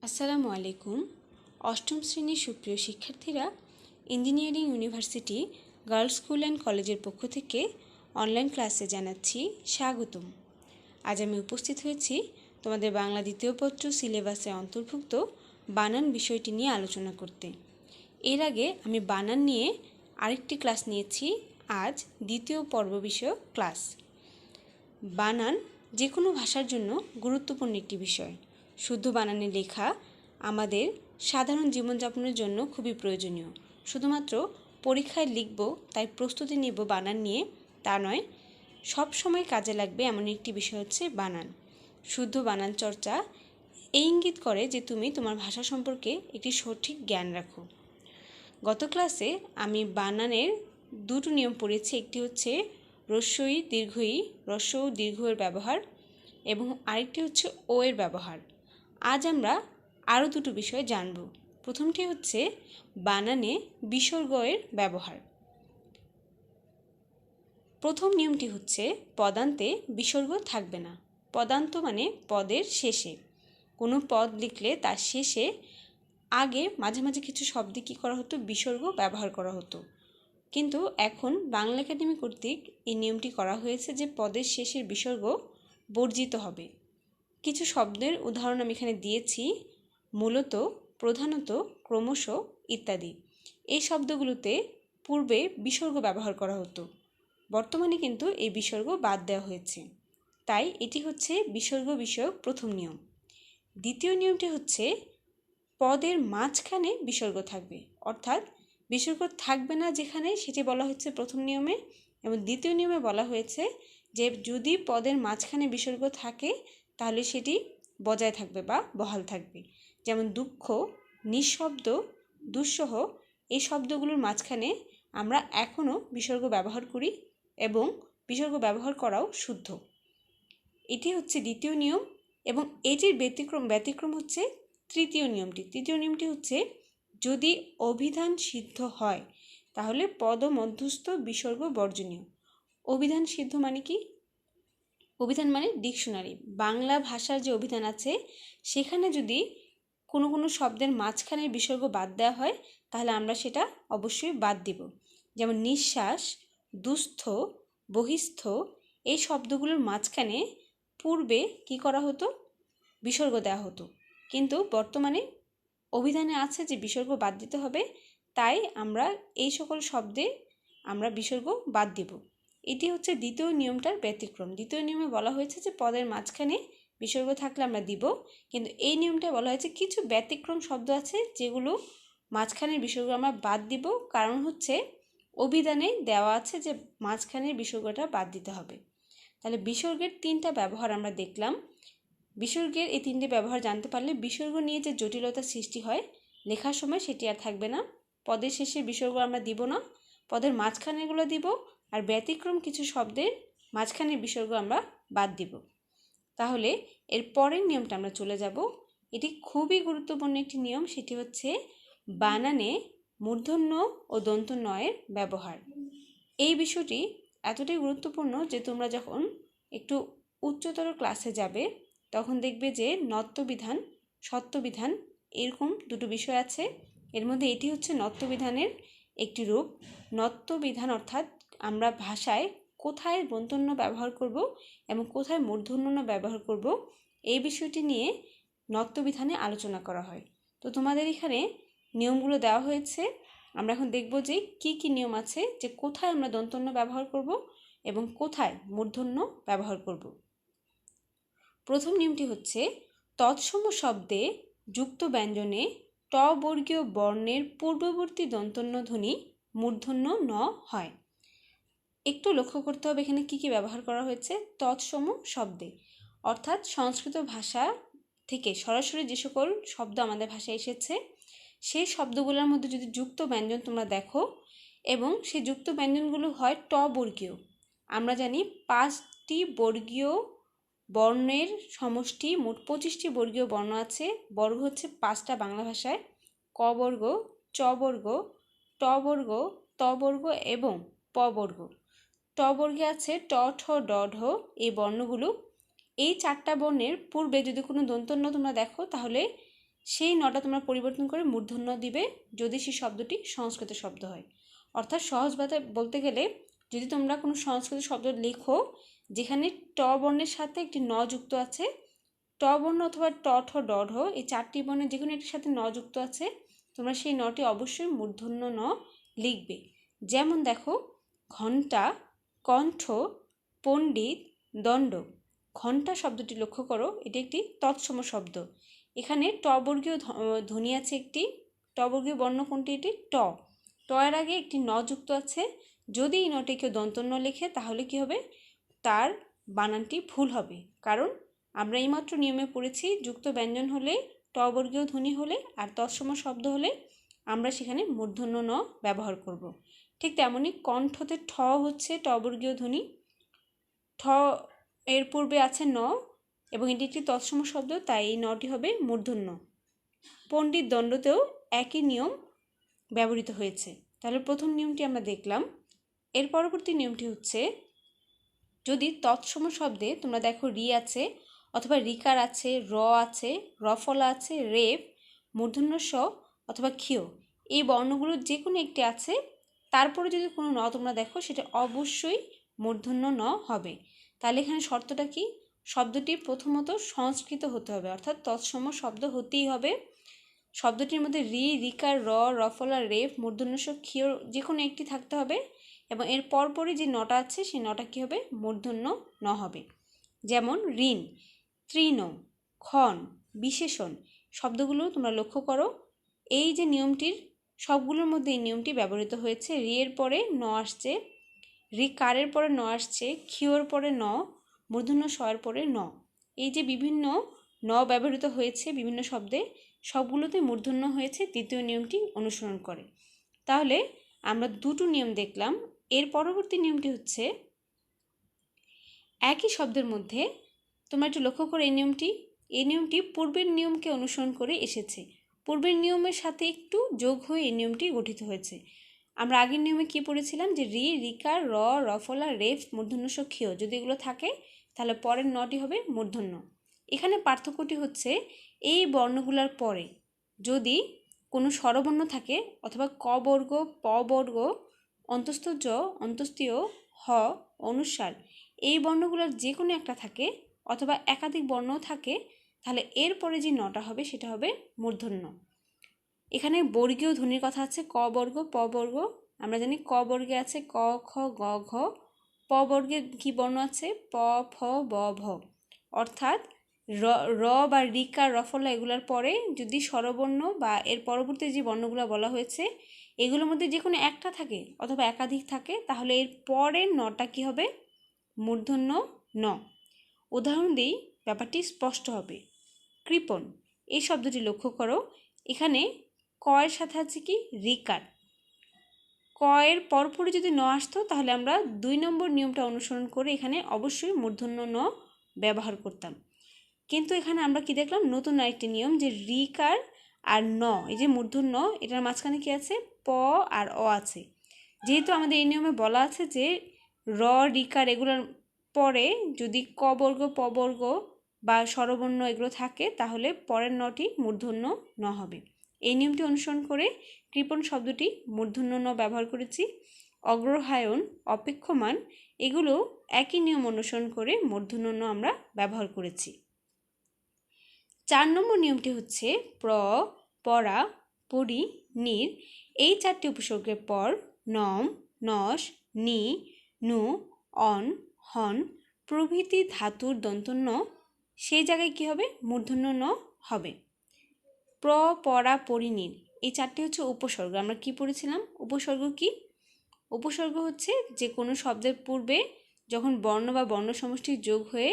আসসালামু আলাইকুম। অষ্টম শ্রেণীর সুপ্রিয় শিক্ষার্থীরা, engineering university girls school and কলেজের পক্ষ থেকে অনলাইন ক্লাসে জানাচ্ছি স্বাগতম। আজ আমি উপস্থিত হয়েছি তোমাদের বাংলা দ্বিতীয় পত্র সিলেবাসে অন্তর্ভুক্ত বানান বিষয়টি নিয়ে আলোচনা করতে। এর আগে আমি বানান নিয়ে আরেকটি ক্লাস নিয়েছি, আজ দ্বিতীয় পর্ব বিষয়ক ক্লাস। বানান যে কোনো ভাষার জন্য গুরুত্বপূর্ণ একটি বিষয়। শুদ্ধ বানানে লেখা আমাদের সাধারণ জীবনযাপনের জন্য খুবই প্রয়োজনীয়। শুধুমাত্র পরীক্ষায় লিখব তাই প্রস্তুতি নেব বানান নিয়ে তা নয়, সব সময় কাজে লাগবে এমন একটি বিষয় হচ্ছে বানান। শুদ্ধ বানান চর্চা এই ইঙ্গিত করে যে তুমি তোমার ভাষা সম্পর্কে একটি সঠিক জ্ঞান রাখো। গত ক্লাসে আমি বানানের দুটো নিয়ম পড়েছি, একটি হচ্ছে রস্বই দীর্ঘই, হ্রস্ব ও দীর্ঘ এর ব্যবহার এবং আরেকটি হচ্ছে ও এর ব্যবহার। আজ আমরা আরও দুটো বিষয় জানব। প্রথমটি হচ্ছে বানানে বিসর্গ এর ব্যবহার। প্রথম নিয়মটি হচ্ছে পদান্তে বিসর্গ থাকবে না। পদান্ত মানে পদের শেষে। কোনো পদ লিখলে তার শেষে আগে মাঝে মাঝে কিছু শব্দে কী করা হতো, বিসর্গ ব্যবহার করা হতো। কিন্তু এখন বাংলা একাডেমি কর্তৃক এই নিয়মটি করা হয়েছে যে পদের শেষের বিসর্গ বর্জিত হবে। কিছু শব্দের উদাহরণ আমি এখানে দিয়েছি, মূলত, প্রধানত, ক্রমশ ইত্যাদি। এই শব্দগুলোতে পূর্বে বিসর্গ ব্যবহার করা হতো, বর্তমানে কিন্তু এই বিসর্গ বাদ দেওয়া হয়েছে। তাই এটি হচ্ছে বিসর্গ বিষয়ক প্রথম নিয়ম। দ্বিতীয় নিয়মটি হচ্ছে পদের মাঝখানে বিসর্গ থাকবে, অর্থাৎ বিসর্গ থাকবে না যেখানে, সেটি বলা হচ্ছে প্রথম নিয়মে। এবং দ্বিতীয় নিয়মে বলা হয়েছে যে যদি পদের মাঝখানে বিসর্গ থাকে তাহলে সেটি বজায় থাকবে বা বহাল থাকবে। যেমন দুঃখ, নিঃশব্দ, দুঃসহ এই শব্দগুলোর মাঝখানে আমরা এখনও বিসর্গ ব্যবহার করি এবং বিসর্গ ব্যবহার করাও শুদ্ধ। এটি হচ্ছে দ্বিতীয় নিয়ম এবং এটির ব্যতিক্রম হচ্ছে তৃতীয় নিয়মটি। তৃতীয় নিয়মটি হচ্ছে যদি অভিধান সিদ্ধ হয় তাহলে পদ মধ্যস্থ বিসর্গ বর্জনীয়। অভিধান সিদ্ধ মানে কি? অভিধান মানে ডিকশনারি। বাংলা ভাষার যে অভিধান আছে সেখানে যদি কোনো কোনো শব্দের মাঝখানে বিসর্গ বাদ দেওয়া হয় তাহলে আমরা সেটা অবশ্যই বাদ দিব। যেমন নিঃশ্বাস, দুস্থ, বহিস্থ এই শব্দগুলোর মাঝখানে পূর্বে কি করা হতো, বিসর্গ দেওয়া হতো। কিন্তু বর্তমানে অভিধানে আছে যে বিসর্গ বাদ দিতে হবে, তাই আমরা এই সকল শব্দে আমরা বিসর্গ বাদ দিব। এটি হচ্ছে দ্বিতীয় নিয়মটার ব্যতিক্রম। দ্বিতীয় নিয়মে বলা হয়েছে যে পদের মাঝখানে বিসর্গ থাকলে আমরা দিব, কিন্তু এই নিয়মটা বলা হয়েছে কিছু ব্যতিক্রম শব্দ আছে যেগুলো মাঝখানের বিসর্গ আমরা বাদ দিব, কারণ হচ্ছে অভিধানে দেওয়া আছে যে মাঝখানের বিসর্গটা বাদ দিতে হবে। তাহলে বিসর্গের তিনটা ব্যবহার আমরা দেখলাম। বিসর্গের এই তিনটে ব্যবহার জানতে পারলে বিসর্গ নিয়ে যে জটিলতা সৃষ্টি হয় লেখার সময় সেটি আর থাকবে না। পদের শেষে বিসর্গ আমরা দিব না, পদের মাঝখানেগুলো দিব, আর ব্যতিক্রম কিছু শব্দের মাঝখানের বিসর্গ আমরা বাদ দিব। তাহলে এর পরের নিয়মটা আমরা চলে যাব। এটি খুবই গুরুত্বপূর্ণ একটি নিয়ম, সেটি হচ্ছে বানানে মূর্ধন্য ও দন্তন্য এর ব্যবহার। এই বিষয়টি এতটাই গুরুত্বপূর্ণ যে তোমরা যখন একটু উচ্চতর ক্লাসে যাবে তখন দেখবে যে নত্যবিধান, সত্যবিধান এরকম দুটো বিষয় আছে। এর মধ্যে এটি হচ্ছে নত্যবিধানের একটি রূপ। নত্যবিধান অর্থাৎ আমরা ভাষায় কোথায় দন্তন্য ব্যবহার করব এবং কোথায় মূর্ধন্য ব্যবহার করব এই বিষয়টি নিয়ে নত্যবিধানে আলোচনা করা হয়। তো তোমাদের এখানে নিয়মগুলো দেওয়া হয়েছে। আমরা এখন দেখব যে কি কি নিয়ম আছে, যে কোথায় আমরা দন্তন্য ব্যবহার করব এবং কোথায় মূর্ধন্য ব্যবহার করব। প্রথম নিয়মটি হচ্ছে তৎসম শব্দে যুক্ত ব্যঞ্জনে ট বর্গীয় বর্ণের পূর্ববর্তী দন্তন্য ধ্বনি মূর্ধন্য ন হয়। একটু লক্ষ্য করতে হবে এখানে কি কি ব্যবহার করা হয়েছে। তৎসম শব্দে অর্থাৎ সংস্কৃত ভাষা থেকে সরাসরি যে সকল শব্দ আমাদের ভাষায় এসেছে সেই শব্দগুলোর মধ্যে যদি যুক্ত ব্যঞ্জন তোমরা দেখো এবং সেই যুক্ত ব্যঞ্জনগুলো হয় ট বর্গীয়। আমরা জানি 5টি বর্গীয় বর্ণের সমষ্টি, মোট 25টি বর্গীয় বর্ণ আছে। বর্গ হচ্ছে 5টা বাংলা ভাষায়, ক বর্গ, চ বর্গ, ট বর্গ, ত বর্গ এবং প বর্গ। ট বর্গে আছে ট, ঠ, ড, ঢ এই বর্ণগুলো। এই 4টা বর্ণের পূর্বে যদি কোনো দন্তন্য তোমরা দেখো তাহলে সেই নটা তোমরা পরিবর্তন করে মূর্ধন্য দিবে যদি সেই শব্দটি সংস্কৃত শব্দ হয়। অর্থাৎ সহজ ভাষায় বলতে গেলে যদি তোমরা কোনো সংস্কৃত শব্দ লেখো যেখানে ট বর্ণের সাথে একটি ন যুক্ত আছে, ট বর্ণ অথবা ট ঠ ড ঢ এই চারটি বর্ণের যে কোনো একটির সাথে ন যুক্ত আছে, তোমরা সেই নটি অবশ্যই মূর্ধন্য ন লিখবে। যেমন দেখো, ঘণ্টা, কণ্ঠ, পণ্ডিত, দণ্ড। ঘণ্টা শব্দটি লক্ষ্য করো, এটি একটি তৎসম শব্দ। এখানে ট বর্গীয় ধ্বনি আছে একটি, ট বর্গীয় বর্ণ কোনটি? এটি ট। ট এর আগে একটি ন যুক্ত আছে। যদি এই নটি কেউ দন্ত ন লেখে তাহলে কি হবে? তার বানানটি ভুল হবে, কারণ আমরা এইমাত্র নিয়মে পড়েছি যুক্ত ব্যঞ্জন হলে, ট বর্গীয় ধ্বনি হলে আর তৎসম শব্দ হলে আমরা সেখানে মূর্ধন্য ন ব্যবহার করব। ঠিক তেমনি কণ্ঠতে ঠ হচ্ছে ট বর্গীয় ধ্বনি, ঠ এর পূর্বে আছে ন এবং এটি একটি তৎসম শব্দ, তাই এই নটি হবে মূর্ধন্য। পণ্ডিত দণ্ডতেও একই নিয়ম ব্যবহৃত হয়েছে। তাহলে প্রথম নিয়মটি আমরা দেখলাম। এর পরবর্তী নিয়মটি হচ্ছে, যদি তৎসম শব্দে তোমরা দেখো রি আছে অথবা রিকার আছে, র আছে, রফলা আছে, রেফ, মূর্ধন্য স অথবা ক্ষিয়, এই বর্ণগুলোর যে কোনো একটি আছে, তারপরে যদি কোনো ন তোমরা দেখো সেটা অবশ্যই মূর্ধন্য ন হবে। তাহলে এখানে শর্তটা কি? শব্দটি প্রথমত সংস্কৃত হতে হবে, অর্থাৎ তৎসম শব্দ হতেই হবে। শব্দটির মধ্যে রি, রিকার, র, রফলা, রেফ, মূর্ধন্য স, ক্ষিয় যে কোনো একটি থাকতে হবে এবং এর পরপরই যে নটা আছে সেই নটা কী হবে? মূর্ধন্য ন হবে। যেমন ঋণ, তৃণ, ক্ষণ, বিশেষণ শব্দগুলো তোমরা লক্ষ্য করো, এই যে নিয়মটির সবগুলোর মধ্যে এই নিয়মটি ব্যবহৃত হয়েছে। রি এর পরে ন আসছে, রিকারের পরে ন আসছে, ক্ষিয়র পরে ন, মূর্ধন্য স এর পরে ন। এই যে বিভিন্ন ন ব্যবহৃত হয়েছে বিভিন্ন শব্দে, সবগুলোতে মূর্ধন্য হয়েছে, তৃতীয় নিয়মটি অনুসরণ করে। তাহলে আমরা দুটো নিয়ম দেখলাম। এর পরবর্তী নিয়মটি হচ্ছে, একই শব্দের মধ্যে তোমরা একটু লক্ষ্য করো এই নিয়মটি পূর্বের নিয়মকে অনুসরণ করে এসেছে। পূর্বের নিয়মের সাথে একটু যোগ হয়ে এই নিয়মটি গঠিত হয়েছে। আমরা আগের নিয়মে কি পড়েছিলাম? যে রি, রিকার, র, রফলা, রেফ, মূর্ধন্য স, ক্ষিয় যদি এগুলো থাকে তাহলে পরের নটি হবে মূর্ধন্য। এখানে পার্থক্যটি হচ্ছে, এই বর্ণগুলোর পরে যদি কোনো স্বরবর্ণ থাকে অথবা ক বর্গ, প বর্গ, অন্তস্থ জ, অন্তস্থীয় হ, অনুস্বার, এই বর্ণগুলোর যে কোনো একটা থাকে অথবা একাধিক বর্ণও থাকে, তাহলে এরপরে যে নটা হবে সেটা হবে মূর্ধন্য। এখানে বর্গীয় ধ্বনির কথা আছে, ক বর্গ, প বর্গ। আমরা জানি ক বর্গে আছে ক, খ, গ, ঘ। প বর্গে কি বর্ণ আছে? প, ফ, ব, ভ। অর্থাৎ র বা রিকার, রফলা এগুলোর পরে যদি স্বরবর্ণ বা এর পরবর্তী যে বর্ণগুলো বলা হয়েছে এগুলোর মধ্যে যে কোনো একটা থাকে অথবা একাধিক থাকে, তাহলে এর পরের নটা কি হবে? মূর্ধন্য ন। উদাহরণ দিই, ব্যাপারটি স্পষ্ট হবে। কৃপণ, এই শব্দটি লক্ষ্য করো, এখানে ক এর সাথে আছে কি? রিকার। ক এর পরপরই যদি ন আসতো তাহলে আমরা 2 নম্বর নিয়মটা অনুসরণ করে এখানে অবশ্যই মূর্ধন্য ন ব্যবহার করতাম। কিন্তু এখানে আমরা কি দেখলাম? নতুন আরেকটি নিয়ম, যে রিকার আর ন, এই যে মূর্ধন্য, এটার মাঝখানে কি আছে? প আর অ আছে। যেহেতু আমাদের এই নিয়মে বলা আছে যে র, রিকার এগুলোর পরে যদি ক বর্গ, প বর্গ বা স্বরবর্ণ এগুলো থাকে তাহলে পরের নটি মূর্ধন্য ন হবে। এই নিয়মটি অনুসরণ করে কৃপণ শব্দটি মূর্ধন্য ন ব্যবহার করেছি। অগ্রহায়ণ, অপেক্ষমান এগুলো একই নিয়ম অনুসরণ করে মূর্ধন্য ন আমরা ব্যবহার করেছি। 4 নম্বর নিয়মটি হচ্ছে প্র, পরা, পরি, নির। এই 4টি উপসর্গের পর নম, নস, নি, নু, অন, হন প্রভৃতি ধাতুর দন্তন্য সেই জায়গায় কি হবে? মূর্ধন্য ন হবে। প্র, পরা, পরি, নির এই 4টি হচ্ছে উপসর্গ। আমরা কি পড়েছিলাম? উপসর্গ কি? উপসর্গ হচ্ছে যে কোনো শব্দের পূর্বে যখন বর্ণ বা বর্ণ সমষ্টি যোগ হয়ে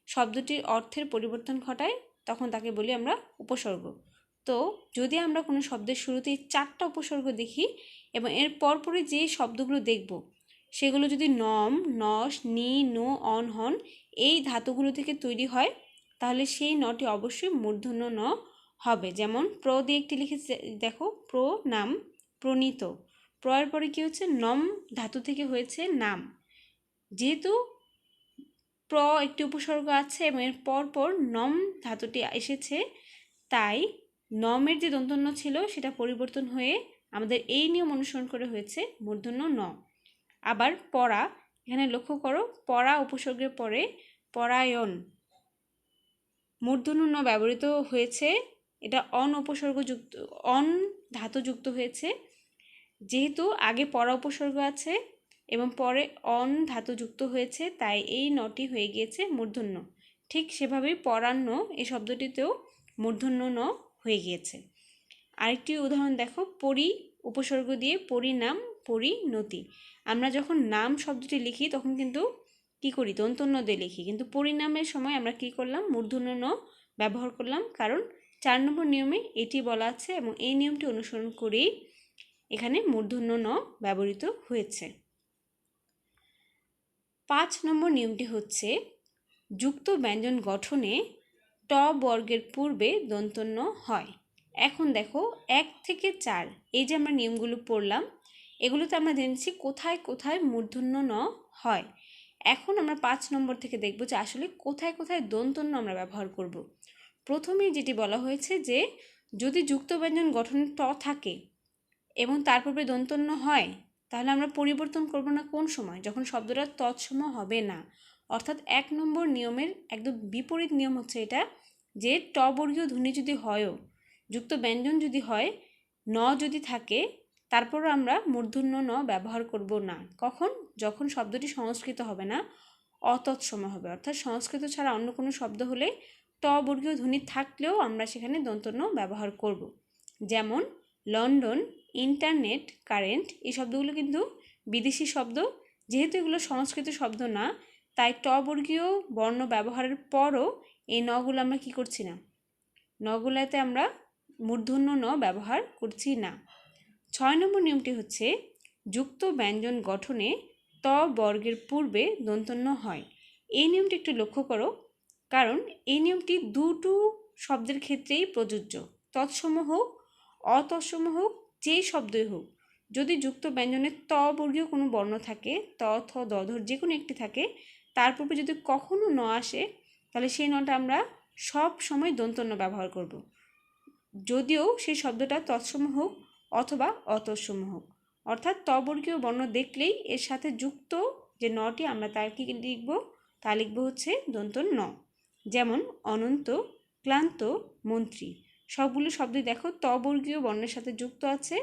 শব্দটির অর্থের পরিবর্তন ঘটায় তখন তাকে বলি আমরা উপসর্গ। তো যদি আমরা কোনো শব্দের শুরুতেই 4টা উপসর্গ দেখি এবং এর পরপরই যে শব্দগুলো দেখব সেগুলো যদি নম, নস, নি, নু, অন, হন এই ধাতুগুলো থেকে তৈরি হয় তাহলে সেই নটি অবশ্যই মূর্ধন্য ন হবে। যেমন প্র দিয়ে একটি লিখেছে দেখো, প্রনাম, প্রণীত। প্রয়ের পরে কি হচ্ছে? নম ধাতু থেকে হয়েছে নাম। যেহেতু প্র একটি উপসর্গ আছে এবং এর পরপর নম ধাতুটি এসেছে, তাই নমের যে দন্তন্য ছিল সেটা পরিবর্তন হয়ে আমাদের এই নিয়ম অনুসরণ করে হয়েছে মূর্ধন্য ন। আবার পরা, এখানে লক্ষ্য করো পরা উপসর্গের পরে পরায়ণ মূর্ধন্য ন ব্যবহৃত হয়েছে। এটা অন উপসর্গযুক্ত, অন ধাতুযুক্ত হয়েছে। যেহেতু আগে পরা উপসর্গ আছে এবং পরে অন ধাতু যুক্ত হয়েছে, তাই এই নটি হয়ে গিয়েছে মূর্ধন্য। ঠিক সেভাবেই পরান্ন এই শব্দটিতেও মূর্ধন্য ন হয়ে গিয়েছে। আরেকটি উদাহরণ দেখো, পরি উপসর্গ দিয়ে পরিনাম, পরিণতি। আমরা যখন নাম শব্দটি লিখি তখন কিন্তু কি করি, দন্তন্য দিয়ে লিখি, কিন্তু পরিণামের সময় আমরা কি করলাম, মূর্ধন্য ন ব্যবহার করলাম, কারণ 4 নম্বর নিয়মে এটি বলা আছে এবং এই নিয়মটি অনুসরণ করেই এখানে মূর্ধন্য ন ব্যবহৃত হয়েছে। 5 নম্বর নিয়মটি হচ্ছে যুক্ত ব্যঞ্জন গঠনে ট বর্গের পূর্বে দন্তন্য হয়। এখন দেখো 1 থেকে 4 এই যে আমরা নিয়মগুলো পড়লাম, এগুলোতে আমরা জেনেছি কোথায় কোথায় মূর্ধন্য ন হয়। এখন আমরা 5 নম্বর থেকে দেখব যে আসলে কোথায় কোথায় দন্তন্য আমরা ব্যবহার করব। প্রথমেই যেটি বলা হয়েছে যে যদি যুক্ত ব্যঞ্জন গঠনে ট থাকে এবং তার পূর্বে দন্তন্য হয়, তাহলে আমরা পরিবর্তন করব না কোন সময়, যখন শব্দটা তৎসম হবে না। অর্থাৎ 1 নম্বর নিয়মের একদম বিপরীত নিয়ম হচ্ছে এটা, যে ট বর্গীয় ধ্বনি যদি হয়ও, যুক্ত ব্যঞ্জন যদি হয়, ন যদি থাকে, তারপরও আমরা মূর্ধন্য ন ব্যবহার করব না। কখন? যখন শব্দটি সংস্কৃত হবে না, অতৎসম হবে। অর্থাৎ সংস্কৃত ছাড়া অন্য কোনো শব্দ হলে ট বর্গীয় ধ্বনি থাকলেও আমরা সেখানে দন্তন্য ব্যবহার করব। যেমন লন্ডন, ইন্টারনেট, কারেন্ট, এই শব্দগুলো কিন্তু বিদেশি শব্দ। যেহেতু এগুলো সংস্কৃত শব্দ না, তাই ট বর্গীয় বর্ণ ব্যবহারের পরও এই নগুলো আমরা কি করছি না, নগুলাতে আমরা মূর্ধন্য ন ব্যবহার করছি না। 6 নম্বর নিয়মটি হচ্ছে যুক্ত ব্যঞ্জন গঠনে ত বর্গের পূর্বে দন্তন্য হয়। এই নিয়মটি একটু লক্ষ্য করো, কারণ এই নিয়মটি দুটো শব্দের ক্ষেত্রেই প্রযোজ্য। তৎসম হোক, অতৎসম হোক, যেই শব্দই হোক, যদি যুক্ত ব্যঞ্জনে ত বর্গীয় কোনো বর্ণ থাকে, ত, থ, দ, ধ যে কোনো একটি থাকে, তার পূর্বে যদি কখনো ন আসে, তাহলে সেই নটা আমরা সব সময় দন্তন্য ব্যবহার করব, যদিও সেই শব্দটা তৎসম হোক অথবা অতৎসম হোক। অর্থাৎ ত বর্গীয় বর্ণ দেখলেই এর সাথে যুক্ত যে নটি আমরা তার কি লিখব, তা লিখব হচ্ছে দন্তন্য ন। যেমন অনন্ত, ক্লান্ত, মন্ত্রী, সবগুলো শব্দই দেখো ত বর্গীয় বর্ণের সাথে যুক্ত আছে,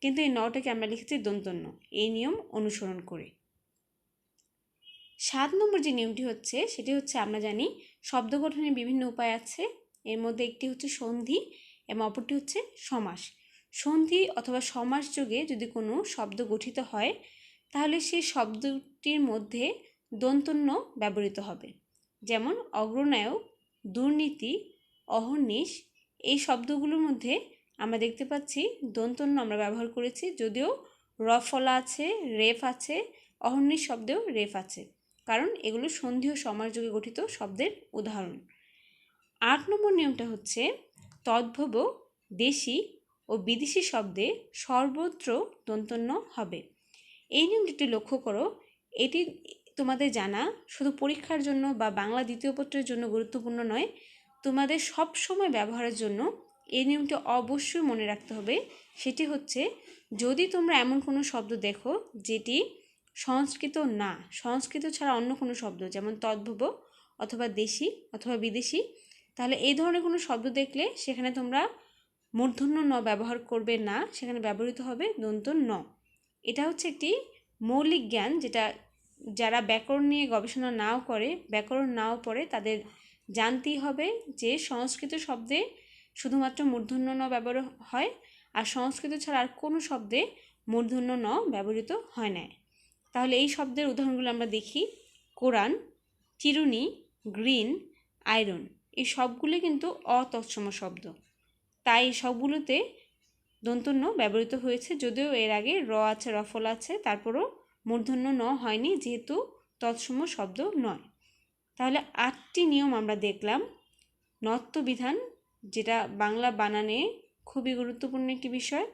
কিন্তু এই নটাকে আমরা লিখেছি দন্তন্য, এই নিয়ম অনুসরণ করে। 7 নম্বর যে নিয়মটি হচ্ছে সেটি হচ্ছে, আমরা জানি শব্দ গঠনের বিভিন্ন উপায় আছে, এর মধ্যে একটি হচ্ছে সন্ধি এবং অপরটি হচ্ছে সমাস। সন্ধি অথবা সমাস যোগে যদি কোনো শব্দ গঠিত হয়, তাহলে সেই শব্দটির মধ্যে দন্তন্য ব্যবহৃত হবে। যেমন অগ্রনায়ক, দুর্নীতি, অহর্নিশ, এই শব্দগুলোর মধ্যে আমরা দেখতে পাচ্ছি দন্তন্য আমরা ব্যবহার করেছি, যদিও রফলা আছে, রেফ আছে, অহর্নিশ শব্দেও রেফ আছে, কারণ এগুলো সন্ধি ও সমাস যোগে গঠিত শব্দের উদাহরণ। 8 নম্বর নিয়মটা হচ্ছে তদ্ভব দেশি ও বিদেশি শব্দে সর্বত্র দন্তন্য হবে। এই নিয়মটি একটু লক্ষ্য করো, এটি তোমাদের জানা শুধু পরীক্ষার জন্য বা বাংলা দ্বিতীয় পত্রের জন্য গুরুত্বপূর্ণ নয়, তোমাদের সব সময় ব্যবহারের জন্য এই নিয়মটি অবশ্যই মনে রাখতে হবে। সেটি হচ্ছে, যদি তোমরা এমন কোনো শব্দ দেখো যেটি সংস্কৃত না, সংস্কৃত ছাড়া অন্য কোনো শব্দ, যেমন তদ্ভব অথবা দেশি অথবা বিদেশি, তাহলে এই ধরনের কোনো শব্দ দেখলে সেখানে তোমরা মূর্ধন্য ন ব্যবহার করবে না, সেখানে ব্যবহৃত হবে দন্ত ন। এটা হচ্ছে একটি মৌলিক জ্ঞান, যেটা যারা ব্যাকরণ নিয়ে গবেষণা নাও করে, ব্যাকরণ নাও পড়ে, তাদের জানতেই হবে যে সংস্কৃত শব্দে শুধুমাত্র মূর্ধন্য ন ব্যবহার হয়, আর সংস্কৃত ছাড়া আর কোনো শব্দে মূর্ধন্য ন ব্যবহৃত হয় না। তাহলে এই শব্দের উদাহরণগুলো আমরা দেখি। কোরআন, চিরুনি, গ্রিন, আয়রন, এই সবগুলো কিন্তু অতৎসম শব্দ, তাই সবগুলোতে দন্তন্য ব্যবহৃত হয়েছে, যদিও এর আগে র আছে, রফল আছে, তারপরও মূর্ধন্য ন হয়নি, যেহেতু তৎসম শব্দ নয়। তাহলে 8টি নিয়ম আমরা দেখলাম। নত্যবিধান, যেটা বাংলা বানানে খুবই গুরুত্বপূর্ণ একটি বিষয়।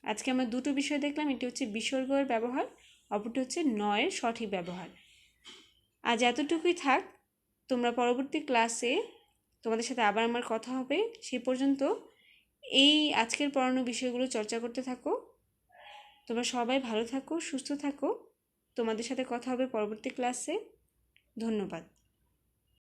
আজকে আমরা দুটো বিষয় দেখলাম, এটি হচ্ছে বিসর্গের ব্যবহার, অপরটি হচ্ছে নয়ের সঠিক ব্যবহার। আজ এতটুকুই থাক, তোমরা পরবর্তী ক্লাসে তোমাদের সাথে আবার আমার কথা হবে। সে পর্যন্ত এই আজকের পড়ানো বিষয়গুলো চর্চা করতে থাকো। তোমরা সবাই ভালো থাকো, সুস্থ থাকো। তোমাদের সাথে কথা হবে পরবর্তী ক্লাসে। ধন্যবাদ।